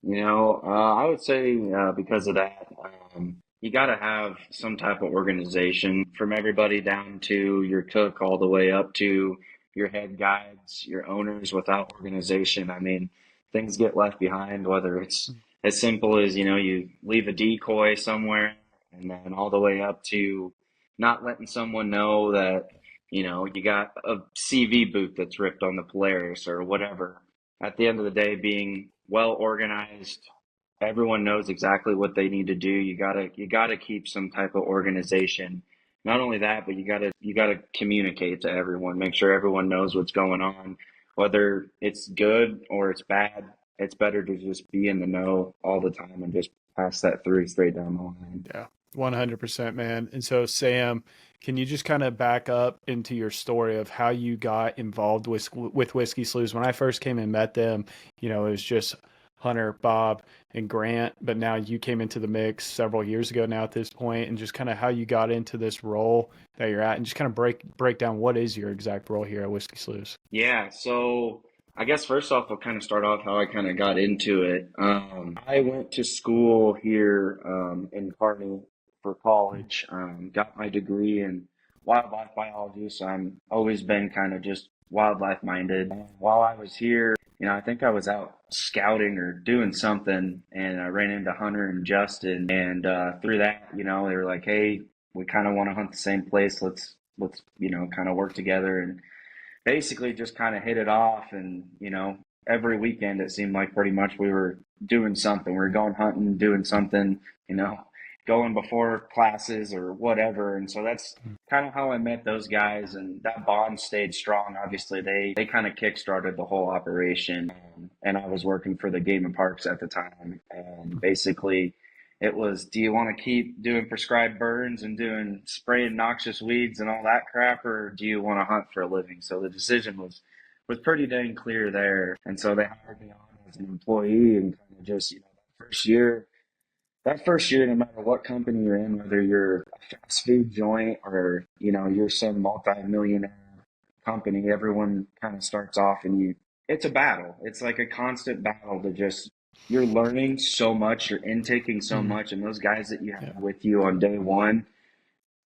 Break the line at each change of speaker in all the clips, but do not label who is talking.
I would say because of that, you got to have some type of organization from everybody down to your cook all the way up to your head guides, your owners. Without organization, I mean, things get left behind, whether it's as simple as, you leave a decoy somewhere and then all the way up to not letting someone know that, you got a CV boot that's ripped on the Polaris or whatever. At the end of the day, being well organized, everyone knows exactly what they need to do. You gotta keep some type of organization. Not only that, but you gotta communicate to everyone, make sure everyone knows what's going on, whether it's good or it's bad. It's better to just be in the know all the time and just pass that through straight down the line.
Yeah, 100%, man. And so, Sam, can you just kind of back up into your story of how you got involved with Whiskey Sloughs? When I first came and met them, it was just Hunter, Bob, and Grant, but now you came into the mix several years ago now at this point, and just kind of how you got into this role that you're at, and just kind of break down what is your exact role here at Whiskey Sloughs.
Yeah, so I guess first off, I'll kind of start off how I kind of got into it. I went to school here in Kearney for college, got my degree in wildlife biology, so I'm always been kind of just wildlife minded. While I was here, I think I was out scouting or doing something, and I ran into Hunter and Justin, and through that, they were like, "Hey, we kind of want to hunt the same place. Let's kind of work together." And basically just kind of hit it off. And, every weekend it seemed like pretty much we were doing something. We were going hunting, doing something, going before classes or whatever. And so that's kind of how I met those guys. And that bond stayed strong. Obviously, they kind of kickstarted the whole operation. And I was working for the Game and Parks at the time. And basically, it was, do you want to keep doing prescribed burns and doing spraying noxious weeds and all that crap, or do you want to hunt for a living? So the decision was pretty dang clear there. And so they hired me on as an employee, and kind of just, that first year, no matter what company you're in, whether you're a fast food joint or, you're some multi-millionaire company, everyone kind of starts off and it's a battle. It's like a constant battle to just, you're learning so much, you're intaking so much, and those guys that you have with you on day one,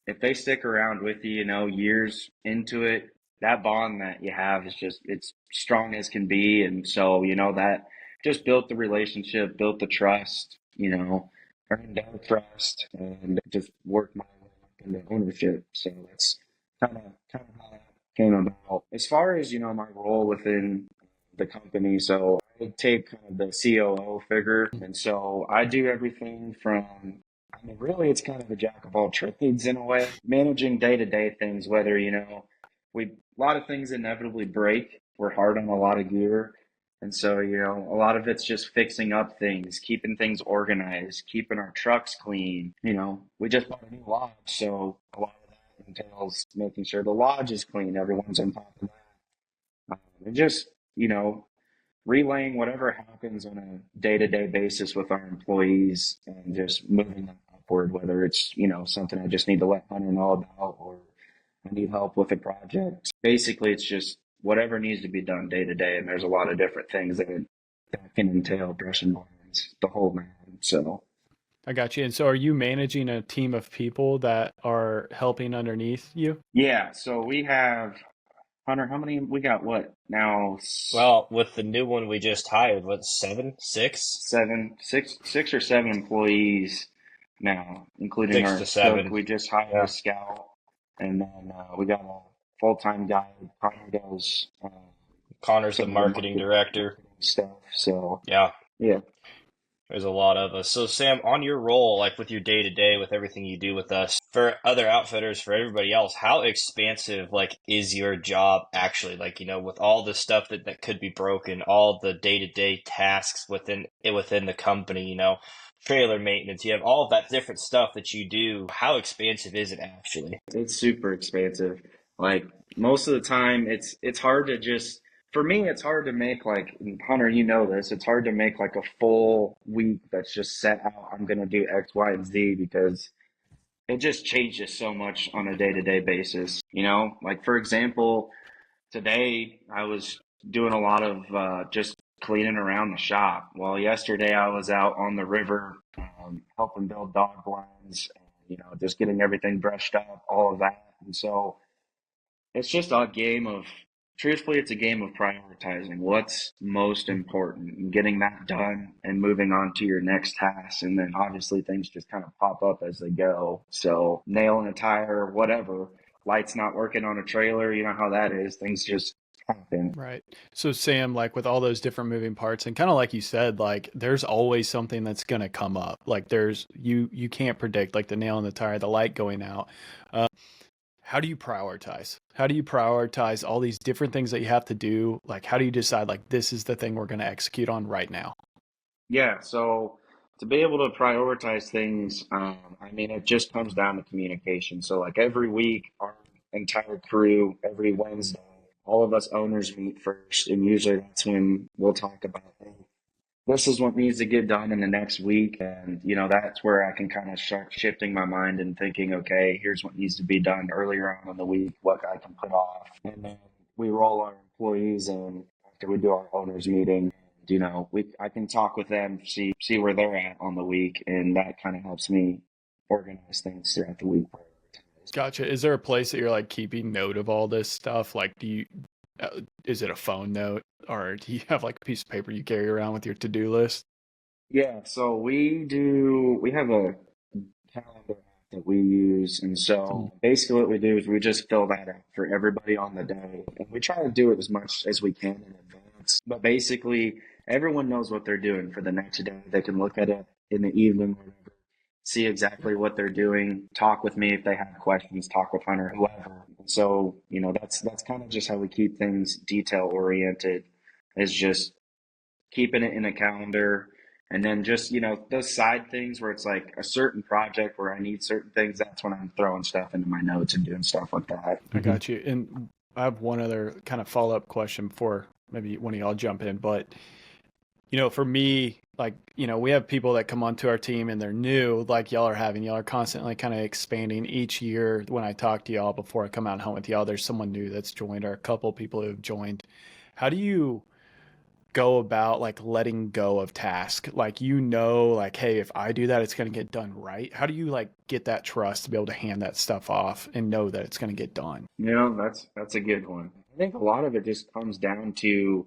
if they stick around with you, years into it, that bond that you have is just, it's strong as can be. And so, that just built the relationship, built the trust, earned their trust, and just worked my way up into ownership. So that's kind of how that came about. As far as, my role within the company, so I take kind of the COO figure, and so I do everything from, I mean, really, it's kind of a jack of all trades in a way, managing day-to-day things, whether, a lot of things inevitably break. We're hard on a lot of gear. And so, a lot of it's just fixing up things, keeping things organized, keeping our trucks clean. We just bought a new lodge, so a lot of that entails making sure the lodge is clean, everyone's on top of that. And just, relaying whatever happens on a day-to-day basis with our employees and just moving them upward, whether it's, something I just need to let Hunter know about, or I need help with a project. Basically, it's just whatever needs to be done day to day. And there's a lot of different things that can entail brushing barns, the whole man. So
I got you. And so are you managing a team of people that are helping underneath you?
yeah, so we have, Hunter, how many, we got what now?
Well, with the new one we just hired, what,
Six or seven employees now, including
6
our
to 7.
cook. We just hired a scout, and then we got a full-time guy. Connor does
Connor's the
some of
marketing director.
stuff. So
Yeah,
yeah.
there's a lot of us. So Sam, on your role, like with your day to day, with everything you do with us, for other outfitters, for everybody else, how expansive like is your job actually? Like, with all the stuff that could be broken, all the day to day tasks within the company, trailer maintenance, you have all of that different stuff that you do. How expansive is it actually?
It's super expansive. Like most of the time, it's hard to just, for me, it's hard to make like, Hunter, this, it's hard to make like a full week that's just set out. I'm going to do X, Y, and Z, because it just changes so much on a day-to-day basis. Like for example, today I was doing a lot of just cleaning around the shop. Well, yesterday I was out on the river, helping build dog blinds, and, just getting everything brushed up, all of that. And so it's just a game of, truthfully, it's a game of prioritizing what's most important and getting that done and moving on to your next task. And then obviously things just kind of pop up as they go. So nail in a tire, whatever, lights not working on a trailer, you know how that is. Things just happen.
Right. So Sam, like with all those different moving parts and kind of like you said, like there's always something that's going to come up. Like there's, you can't predict like the nail in the tire, the light going out. How do you prioritize? How do you prioritize all these different things that you have to do? Like, how do you decide like this is the thing we're going to execute on right now?
Yeah. So to be able to prioritize things, it just comes down to communication. So like every week, our entire crew, every Wednesday, all of us owners meet first, and usually that's when we'll talk about, hey, this is what needs to get done in the next week. And, that's where I can kind of start shifting my mind and thinking, okay, here's what needs to be done earlier on in the week, what I can put off. And then we roll our employees in after we do our owners meeting. I can talk with them, see where they're at on the week. And that kind of helps me organize things throughout the week.
Gotcha. Is there a place that you're like keeping note of all this stuff? Like, is it a phone note or do you have like a piece of paper you carry around with your to-do list?
Yeah, so we have a calendar app that we use. And so basically what we do is we just fill that out for everybody on the day. And we try to do it as much as we can in advance. But basically everyone knows what they're doing for the next day. They can look at it in the evening or whatever, see exactly what they're doing, talk with me if they have questions, talk with Hunter, whoever. So, that's kind of just how we keep things detail oriented, is just keeping it in a calendar. And then just, those side things where it's like a certain project where I need certain things, that's when I'm throwing stuff into my notes and doing stuff like that.
I got you. And I have one other kind of follow-up question before maybe one of y'all jump in, but for me, like, we have people that come onto our team and they're new, like y'all are constantly kind of expanding each year. When I talk to y'all before I come out and hunt with y'all, there's someone new that's joined or a couple people who have joined. How do you go about like letting go of task? Like, like, hey, if I do that, it's going to get done right. How do you like get that trust to be able to hand that stuff off and know that it's going to get done?
That's a good one. I think a lot of it just comes down to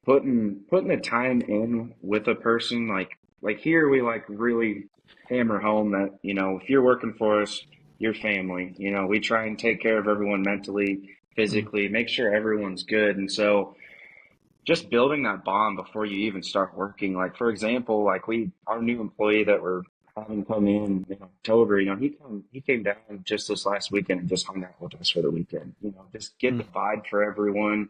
putting the time in with a person. Like here we like really hammer home that, if you're working for us, you're family. We try and take care of everyone mentally, physically, make sure everyone's good. And so just building that bond before you even start working. Like, for example, like our new employee that we're having come in October, he came down just this last weekend and just hung out with us for the weekend, just get the vibe for everyone.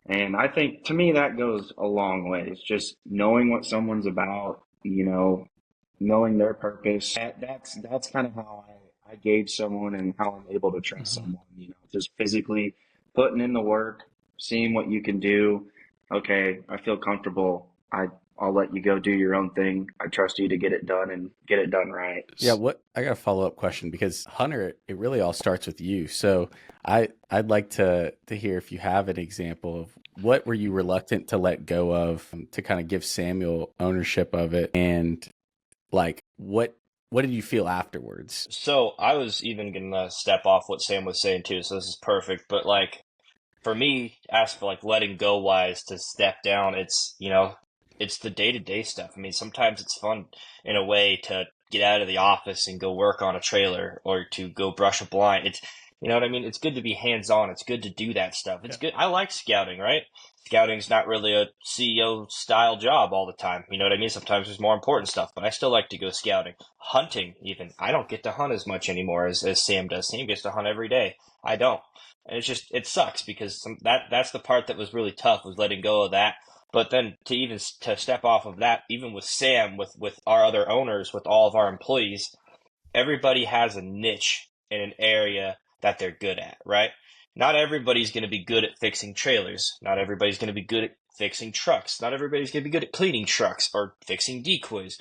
And I think, to me, that goes a long way. It's just knowing what someone's about, knowing their purpose. That's kind of how I gauge someone and how I'm able to trust someone, just physically putting in the work, seeing what you can do. Okay, I feel comfortable. I'll let you go do your own thing. I trust you to get it done and get it done right.
Yeah, I got a follow-up question, because Hunter, it really all starts with you. So I'd like to hear if you have an example of what were you reluctant to let go of to kind of give Samuel ownership of it, and like what did you feel afterwards?
So I was even gonna step off what Sam was saying too, so this is perfect. But like for me, as for like letting go wise to step down, it's it's the day-to-day stuff. I mean, sometimes it's fun in a way to get out of the office and go work on a trailer or to go brush a blind. It's, you know what I mean? It's good to be hands-on. It's good to do that stuff. It's good. I like scouting, right? Scouting's not really a CEO style job all the time. You know what I mean? Sometimes there's more important stuff, but I still like to go scouting. Hunting, even. I don't get to hunt as much anymore as Sam does. Sam gets to hunt every day. I don't. And it sucks because that's the part that was really tough, was letting go of that. But then to step off of that, even with Sam, with our other owners, with all of our employees, everybody has a niche in an area that they're good at, right? Not everybody's going to be good at fixing trailers. Not everybody's going to be good at fixing trucks. Not everybody's going to be good at cleaning trucks or fixing decoys.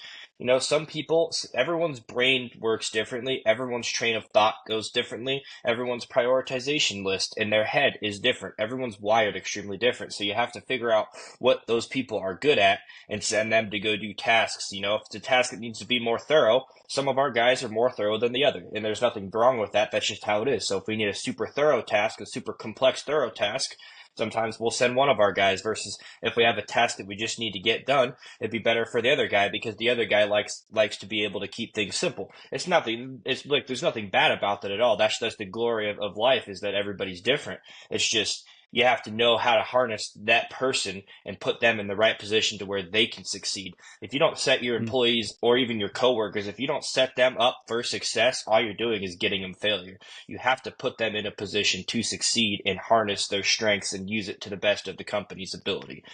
Some people, everyone's brain works differently. Everyone's train of thought goes differently. Everyone's prioritization list in their head is different. Everyone's wired extremely different. So you have to figure out what those people are good at and send them to go do tasks. If it's a task that needs to be more thorough, some of our guys are more thorough than the other. And there's nothing wrong with that. That's just how it is. So if we need a super thorough task, a super complex thorough task, sometimes we'll send one of our guys versus if we have a task that we just need to get done, it'd be better for the other guy because the other guy likes to be able to keep things simple. It's like there's nothing bad about that at all. That's the glory of life, is that everybody's different. It's just you have to know how to harness that person and put them in the right position to where they can succeed. If you don't set your employees or even your coworkers, if you don't set them up for success, all you're doing is getting them failure. You have to put them in a position to succeed and harness their strengths and use it to the best of the company's ability.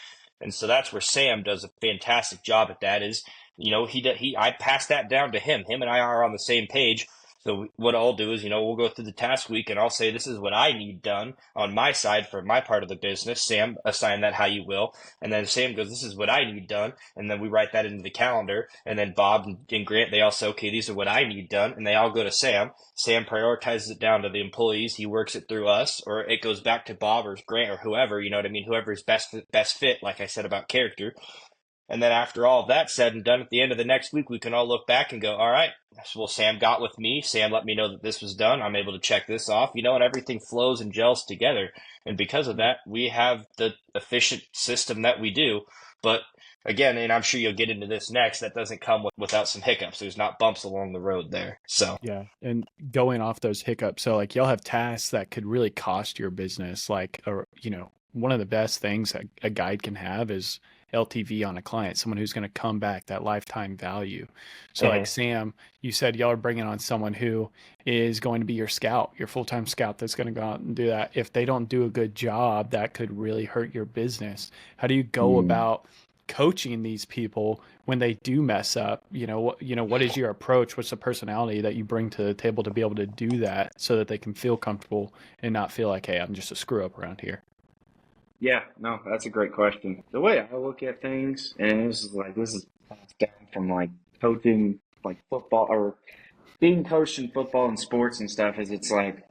And so that's where Sam does a fantastic job at that. I pass that down to him. Him and I are on the same page. So what I'll do is, we'll go through the task week and I'll say, this is what I need done on my side for my part of the business. Sam, assign that how you will. And then Sam goes, this is what I need done. And then we write that into the calendar. And then Bob and Grant, they all say, okay, these are what I need done. And they all go to Sam. Sam prioritizes it down to the employees. He works it through us, or it goes back to Bob or Grant or whoever, you know what I mean? Whoever's best fit, like I said about character. And then after all of that's said and done, at the end of the next week, we can all look back and go, all right, well, Sam got with me. Sam let me know that this was done. I'm able to check this off, and everything flows and gels together. And because of that, we have the efficient system that we do. But again, and I'm sure you'll get into this next, that doesn't come without some hiccups. There's not bumps along the road there. So
yeah. And going off those hiccups, so like y'all have tasks that could really cost your business. Like, one of the best things that a guide can have is LTV on a client, someone who's going to come back, that lifetime value. So like Sam, you said y'all are bringing on someone who is going to be your scout, your full-time scout that's going to go out and do that. If they don't do a good job, that could really hurt your business. How do you go about coaching these people when they do mess up? What is your approach? What's the personality that you bring to the table to be able to do that so that they can feel comfortable and not feel like, hey, I'm just a screw up around here?
Yeah, no, that's a great question. The way I look at things, and this is passed down from like coaching, like football or being coached in football and sports and stuff, is it's like,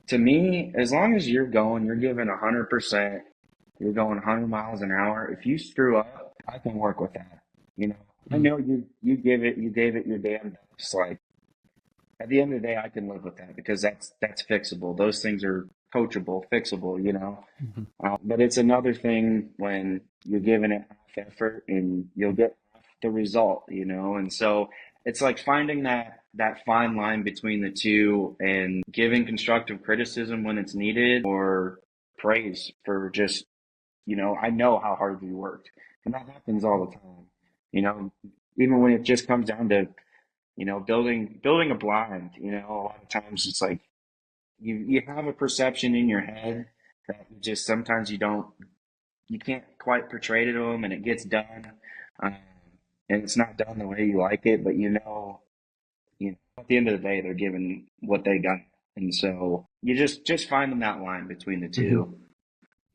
to me, as long as you're giving 100%, you're going 100 miles an hour. If you screw up, I can work with that. I know you gave it your damn best. Like, at the end of the day, I can live with that because that's fixable. Those things are coachable, fixable, but it's another thing when you're giving it half effort and you'll get the result, and so it's like finding that fine line between the two and giving constructive criticism when it's needed, or praise for just, I know how hard you worked, and that happens all the time, even when it just comes down to, building a blind, a lot of times it's like, you have a perception in your head that just sometimes you can't quite portray to them, and it gets done, and it's not done the way you like it, but at the end of the day, they're giving what they got, and so you just finding that line between the two.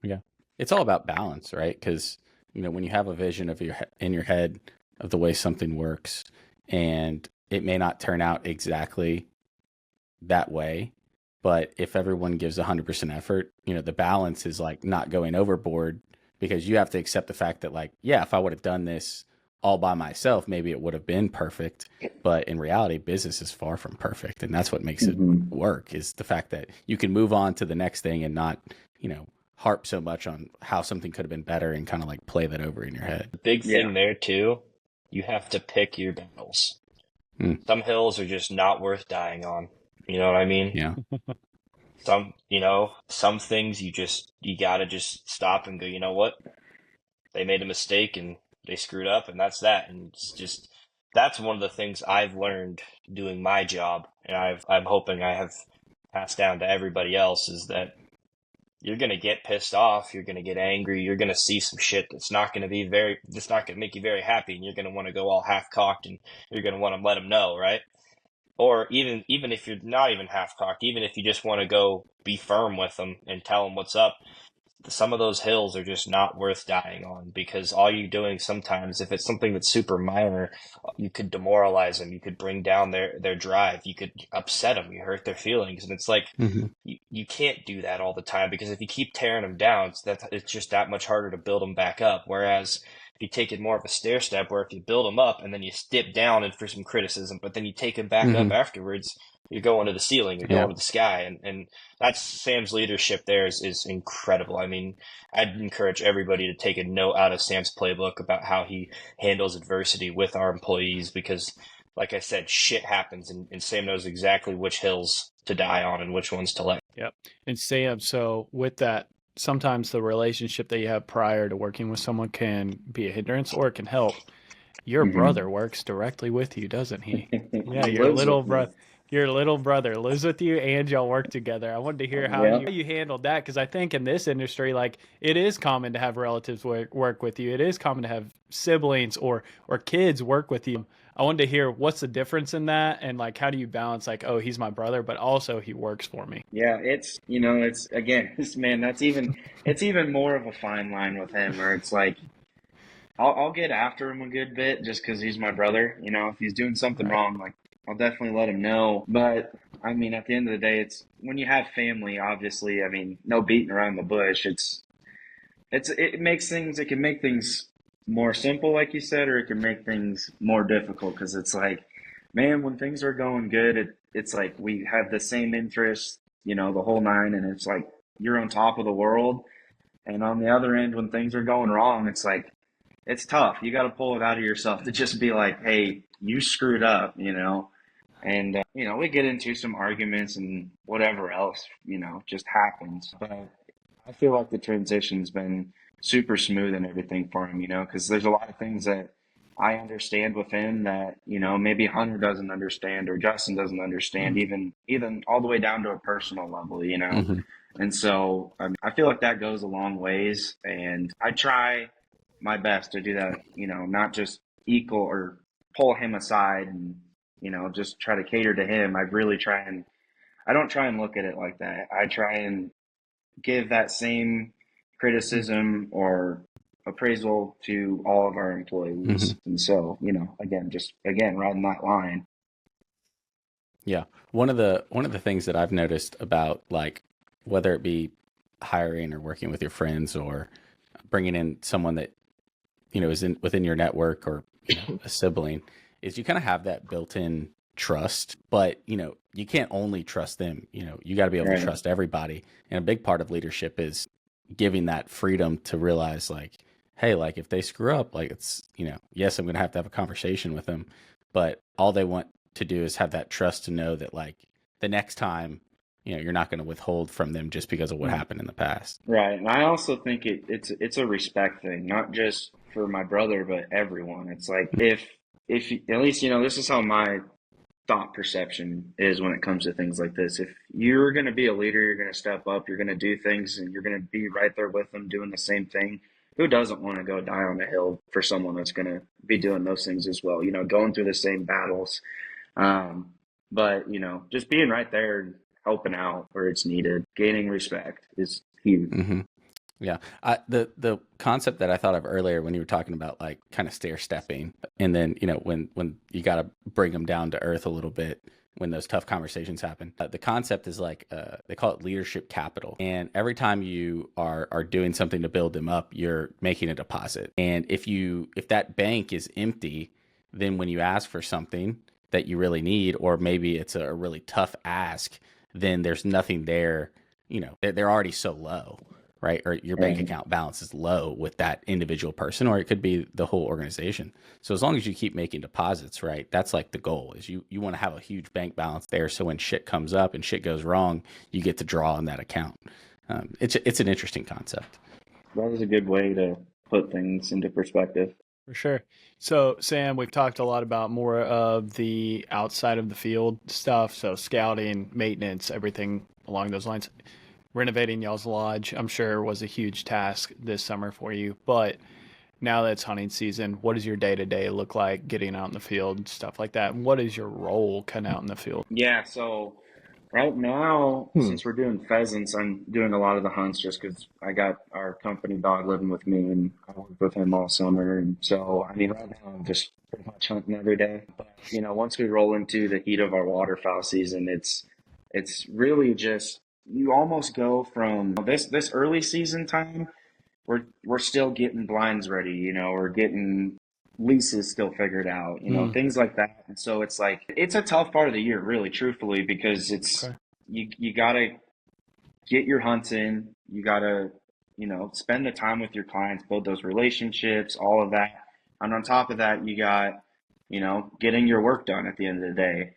Yeah, it's all about balance, right? Because when you have a vision in your head of the way something works, and it may not turn out exactly that way. But if everyone gives 100% effort, the balance is like not going overboard, because you have to accept the fact that, like, yeah, if I would have done this all by myself, maybe it would have been perfect. But in reality, business is far from perfect. And that's what makes it work, is the fact that you can move on to the next thing and not, harp so much on how something could have been better and kind of like play that over in your head.
The big thing there too, you have to pick your battles. Some hills are just not worth dying on. You know what I mean?
Yeah.
Some things you gotta just stop and go, you know what? They made a mistake and they screwed up, and that's that. And that's one of the things I've learned doing my job, and I'm hoping I have passed down to everybody else, is that you're gonna get pissed off, you're gonna get angry, you're gonna see some shit that's not gonna make you very happy, and you're gonna want to go all half cocked, and you're gonna want to let them know, right? Or even if you're not even half cocked, even if you just want to go be firm with them and tell them what's up, some of those hills are just not worth dying on, because all you're doing sometimes, if it's something that's super minor, you could demoralize them, you could bring down their drive, you could upset them, you hurt their feelings. And it's like, you can't do that all the time, because if you keep tearing them down, it's just that much harder to build them back up. Whereas if you take it more of a stair step, where if you build them up and then you dip down and for some criticism, but then you take them back up afterwards, you're going to the ceiling, you're going to the sky. And that's Sam's leadership there is incredible. I mean, I'd encourage everybody to take a note out of Sam's playbook about how he handles adversity with our employees, because like I said, shit happens, and Sam knows exactly which hills to die on and which ones to let.
Yep. And Sam, so with that, sometimes the relationship that you have prior to working with someone can be a hindrance or it can help. Your brother works directly with you, doesn't he? Yeah, your little brother. Your little brother lives with you and y'all work together. I wanted to hear how you handled that, because I think in this industry, like, it is common to have relatives work with you. It is common to have siblings or kids work with you. I wanted to hear what's the difference in that, and like, how do you balance, like, oh, he's my brother, but also he works for me.
Yeah, it's, it's, again, man, it's even more of a fine line with him, where it's like, I'll get after him a good bit just because he's my brother. If he's doing something wrong, like, I'll definitely let him know. But I mean, at the end of the day, it's when you have family, obviously, I mean, no beating around the bush. It can make things more simple, like you said, or it can make things more difficult, because it's like, man, when things are going good, it's like we have the same interests, the whole nine, and it's like you're on top of the world. And on the other end, when things are going wrong, it's like, it's tough. You got to pull it out of yourself to just be like, hey, you screwed up, And, we get into some arguments and whatever else, just happens. But I feel like the transition's been super smooth and everything for him, because there's a lot of things that I understand with him that, maybe Hunter doesn't understand or Justin doesn't understand, even all the way down to a personal level, And so I feel like that goes a long ways. And I try my best to do that, not just equal or pull him aside and, just try to cater to him. I don't try and look at it like that. I try and give that same criticism or appraisal to all of our employees. And so, again, riding that line.
Yeah. One of the things that I've noticed about, like, whether it be hiring or working with your friends or bringing in someone that, is within your network, or a sibling, is you kind of have that built-in trust, but you can't only trust them. You got to be able to trust everybody. And a big part of leadership is giving that freedom to realize, like, hey, like, if they screw up, like, it's, yes, I'm going to have a conversation with them, but all they want to do is have that trust to know that, like, the next time, you're not going to withhold from them just because of what happened in the past.
Right. And I also think it's a respect thing, not just for my brother, but everyone. It's like, if at least, this is how my thought perception is when it comes to things like this. If you're going to be a leader, you're going to step up, you're going to do things, and you're going to be right there with them doing the same thing. Who doesn't want to go die on a hill for someone that's going to be doing those things as well, going through the same battles. But, just being right there and helping out where it's needed, gaining respect is huge.
Yeah. The concept that I thought of earlier when you were talking about, like, kind of stair stepping, and then, when you got to bring them down to earth a little bit when those tough conversations happen, the concept is like, they call it leadership capital. And every time you are doing something to build them up, you're making a deposit. And if that bank is empty, then when you ask for something that you really need, or maybe it's a really tough ask, then there's nothing there. They're already so low, right? Or your bank account balance is low with that individual person, or it could be the whole organization. So as long as you keep making deposits, right, that's like the goal, is you want to have a huge bank balance there. So when shit comes up and shit goes wrong, you get to draw on that account. It's an interesting concept.
That is a good way to put things into perspective.
For sure. So, Sam, we've talked a lot about more of the outside of the field stuff. So scouting, maintenance, everything along those lines. Renovating y'all's lodge, I'm sure, was a huge task this summer for you. But now that it's hunting season, what does your day-to-day look like getting out in the field, stuff like that? And what is your role kind of out in the field?
Yeah, so Right now, since we're doing pheasants, I'm doing a lot of the hunts just because I got our company dog living with me and I work with him all summer. And so, I mean, right now I'm just pretty much hunting every day. But, once we roll into the heat of our waterfowl season, it's really just, you almost go from this early season time, we're still getting blinds ready, we're getting leases still figured out, things like that. And so it's like it's a tough part of the year, really, truthfully, because it's
Okay.
you gotta get your hunts in, you gotta, spend the time with your clients, build those relationships, all of that. And on top of that, you got, getting your work done at the end of the day.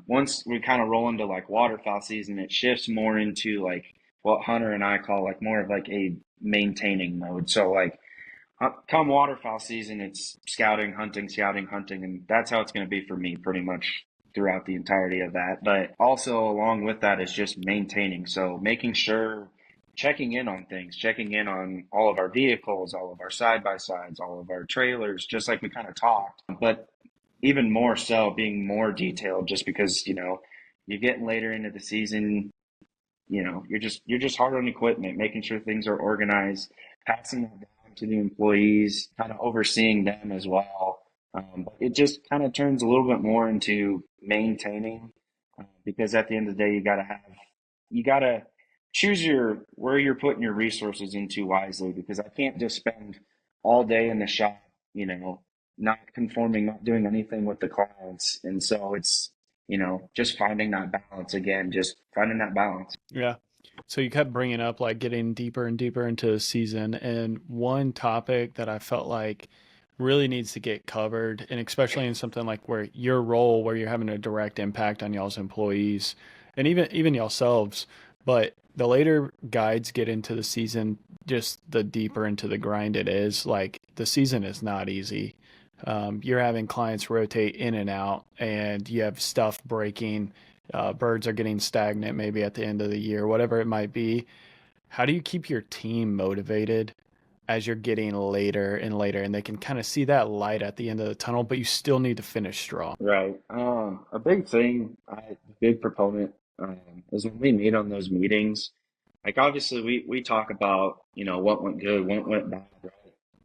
Once we kind of roll into like waterfowl season, it shifts more into like what Hunter and I call like more of like a maintaining mode. So like come waterfowl season, it's scouting, hunting, and that's how it's going to be for me pretty much throughout the entirety of that. But also along with that is just maintaining. So making sure, checking in on things, checking in on all of our vehicles, all of our side-by-sides, all of our trailers, just like we kind of talked. But even more so being more detailed just because, you're getting later into the season, you're just hard on equipment, making sure things are organized, passing that down to the employees, kind of overseeing them as well. But it just kind of turns a little bit more into maintaining, because at the end of the day, you gotta choose where you're putting your resources into wisely, because I can't just spend all day in the shop, not conforming, not doing anything with the clients. And so it's, just finding that balance again, just finding that balance.
Yeah. So you kept bringing up like getting deeper and deeper into the season. And one topic that I felt like really needs to get covered, and especially in something like where your role, where you're having a direct impact on y'all's employees and even yourselves. But the later guides get into the season, just the deeper into the grind it is, like the season is not easy. You're having clients rotate in and out, and you have stuff breaking. Birds are getting stagnant maybe at the end of the year, whatever it might be. How do you keep your team motivated as you're getting later and later, and they can kind of see that light at the end of the tunnel, but you still need to finish strong?
Right. A big thing, big proponent, is when we meet on those meetings, like obviously we talk about, what went good, what went bad, right?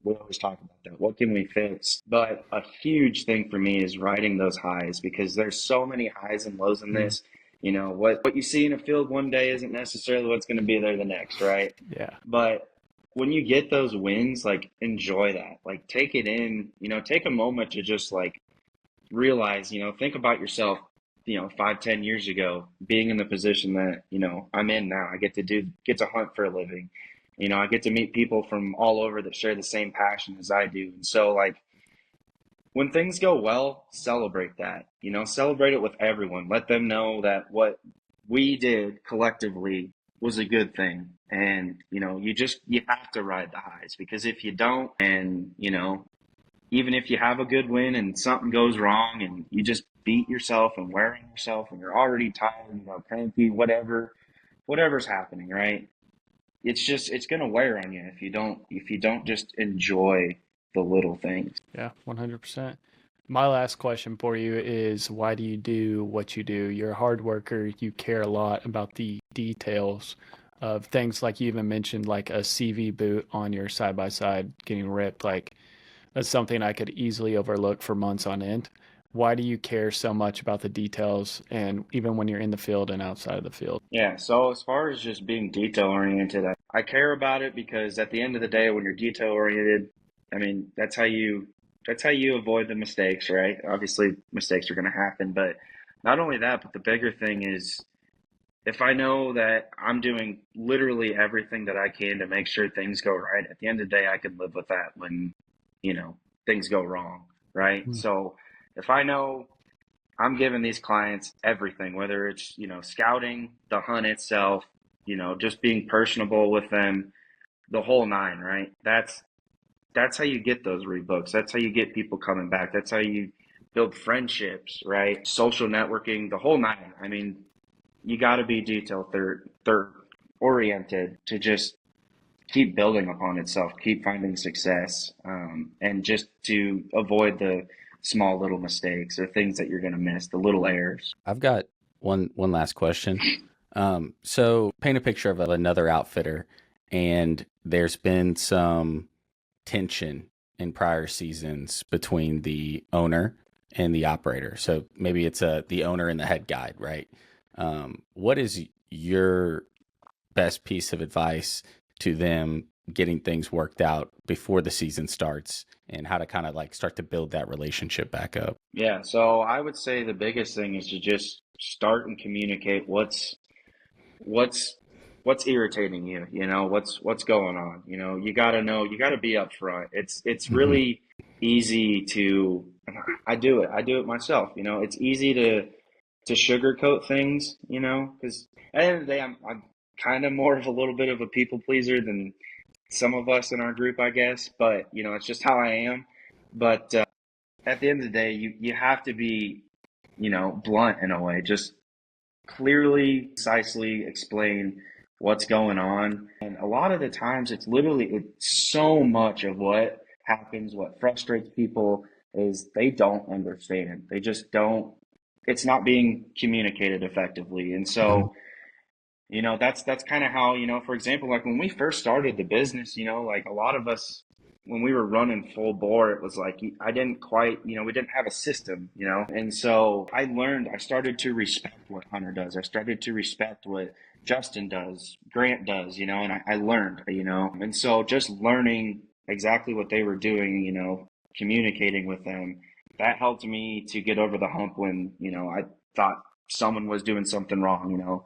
We always talk about that. What can we fix? But a huge thing for me is riding those highs, because there's so many highs and lows in this. What you see in a field one day isn't necessarily what's going to be there the next, right?
Yeah.
But when you get those wins, like enjoy that, like take it in, take a moment to just like realize, think about yourself, 5, 10 years ago, being in the position that, I'm in now. I get to hunt for a living. I get to meet people from all over that share the same passion as I do. And so like when things go well, celebrate that, celebrate it with everyone. Let them know that what we did collectively was a good thing. And, you have to ride the highs, because if you don't, and, even if you have a good win and something goes wrong and you just beat yourself and wearing yourself and you're already tired, cranky, whatever's happening, right? It's going to wear on you if you don't just enjoy the little things.
Yeah, 100%. My last question for you is, why do you do what you do? You're a hard worker. You care a lot about the details of things, like you even mentioned, like a CV boot on your side-by-side getting ripped. Like that's something I could easily overlook for months on end. Why do you care so much about the details, and even when you're in the field and outside of the field?
Yeah, so as far as just being detail oriented, I care about it because at the end of the day, when you're detail oriented, I mean, that's how you avoid the mistakes, right? Obviously, mistakes are going to happen, but not only that, but the bigger thing is, if I know that I'm doing literally everything that I can to make sure things go right, at the end of the day, I can live with that when, things go wrong, right? So if I know I'm giving these clients everything, whether it's, scouting, the hunt itself, just being personable with them, the whole nine, right? That's how you get those rebooks. That's how you get people coming back. That's how you build friendships, right? Social networking, the whole nine. I mean, you got to be detail third oriented to just keep building upon itself, keep finding success, and just to avoid the small little mistakes or things that you're going to miss, the little errors.
I've got One last question. So paint a picture of another outfitter, and there's been some tension in prior seasons between the owner and the operator. So maybe it's the owner and the head guide, right? What is your best piece of advice to them getting things worked out before the season starts, and how to kind of like start to build that relationship back up?
Yeah, so I would say the biggest thing is to just start and communicate what's what's irritating you, what's going on. You got to know, you got to be upfront. It's
Hmm.
really easy to, I do it. I do it myself. It's easy to sugarcoat things, because at the end of the day, I'm kind of more of a little bit of a people pleaser than some of us in our group, I guess. But it's just how I am. But at the end of the day, you have to be, blunt in a way. Just clearly, concisely explain what's going on. And a lot of the times, it's so much of what happens, what frustrates people is they don't understand. They just don't. It's not being communicated effectively, and
Hmm.
so that's kind of how, for example, like when we first started the business, like a lot of us, when we were running full bore, it was like I didn't quite, we didn't have a system, and so I started to respect what Hunter does. I started to respect what Justin does, Grant does, and I learned, and so just learning exactly what they were doing, communicating with them, that helped me to get over the hump when, I thought someone was doing something wrong,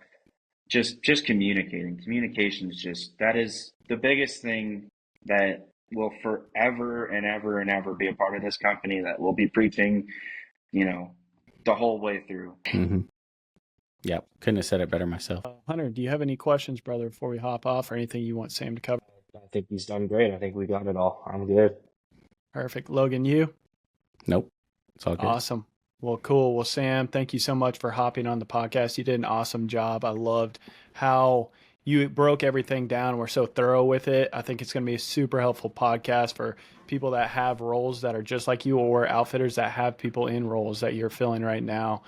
just communicating. Communication is just, that is the biggest thing that will forever and ever and ever be a part of this company, that will be preaching, you know, the whole way through.
Hmm. Yeah, couldn't have said it better myself.
Hunter, do you have any questions, brother, before we hop off, or anything you want Sam to cover?
I think he's done great. I think we got it all. I'm good.
Perfect. Logan, you?
Nope, it's all good.
Awesome. Well, cool. Well, Sam, thank you so much for hopping on the podcast. You did an awesome job. I loved how you broke everything down. We're so thorough with it. I think it's going to be a super helpful podcast for people that have roles that are just like you, or outfitters that have people in roles that you're filling right now.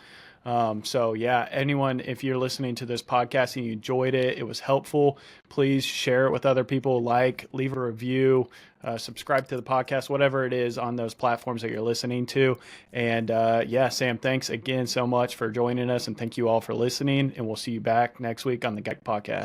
So yeah, anyone, if you're listening to this podcast and you enjoyed it, it was helpful, please share it with other people, leave a review, subscribe to the podcast, whatever it is on those platforms that you're listening to. And yeah, Sam, thanks again so much for joining us, and thank you all for listening, and we'll see you back next week on the GuideTech Podcast.